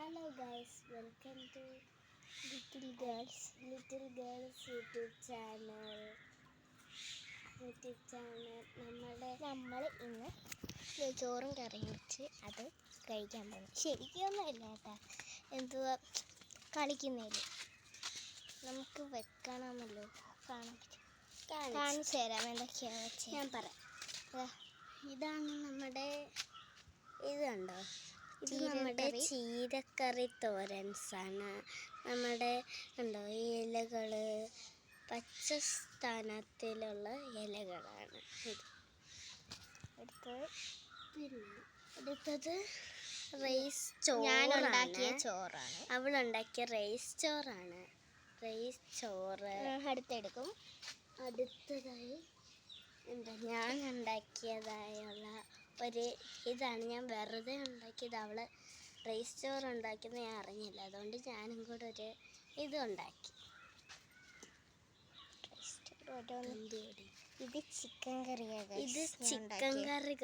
Hello guys, welcome to little girls YouTube channel. നമ്മൾ ഇന്ന് ചോറും കറിയും വെച്ച് അത് കഴിക്കാൻ പോകും. ശരിക്കൊന്നുമില്ല കേട്ടോ, എന്തുവാ കളിക്കുന്നതിൽ നമുക്ക് വെക്കണമല്ലോ. കാണിച്ചു തരാം എന്തൊക്കെയാണ് വെച്ച്. ഞാൻ പറയാം. ഇതാണ് നമ്മുടെ ഇത് കണ്ടോ, ഇത് നമ്മുടെ ചീരക്കറി തോരൻസാണ്. നമ്മുടെ ഉണ്ടോ ഈ ഇലകൾ പച്ച സ്ഥാനത്തിലുള്ള ഇലകളാണ് ഇത്. അടുത്തത് റൈസ് ചോറാണ്. അവളുണ്ടാക്കിയ റൈസ് ചോറാണ്. അടുത്തെടുക്കും. അടുത്തതായി ഞാൻ ഉണ്ടാക്കിയതായുള്ള ഒരു ഇതാണ്. ഞാൻ വെറുതെ ഉണ്ടാക്കിയത്. അവൾ റൈസ് ചോറ് ഉണ്ടാക്കിയത് ഞാൻ അറിഞ്ഞില്ല, അതുകൊണ്ട് ഞാനും കൂടെ ഒരു ഇത് ഉണ്ടാക്കി. ഇത് ചിക്കൻ കറിയാണ്. ഇത് ചിക്കൻ കറി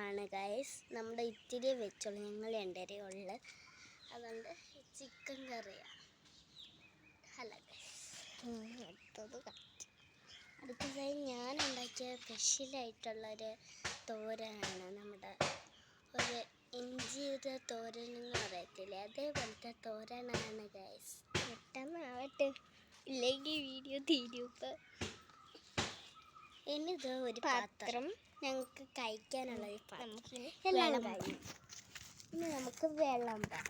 ആണ് ഗൈസ്. നമ്മുടെ ഇത്തിരി വെച്ചുള്ളൂ, ഞങ്ങൾ രണ്ടരേ ഉള്ളു, അതുകൊണ്ട് ചിക്കൻ കറിയാണ്. ഹലോ ഗൈസ്, അടുത്തതായി ഞാൻ ഉണ്ടാക്കിയ സ്പെഷ്യലായിട്ടുള്ളൊരു തോരനാണ്. നമ്മുടെ ഒരു ഇഞ്ചിയുടെ തോരൻ എന്ന് പറയത്തില്ലേ, അതേപോലത്തെ തോരനാണ് ഗൈസ്. പെട്ടെന്നാവട്ടെ, ഇല്ലെങ്കിൽ വീഡിയോ തീരുമ്പോൾ. ഇനിത് ഒരു പാത്രം, ഞങ്ങൾക്ക് കഴിക്കാനുള്ള ഒരു പാത്രം. ഇനി നമുക്ക് വിളമ്പാം.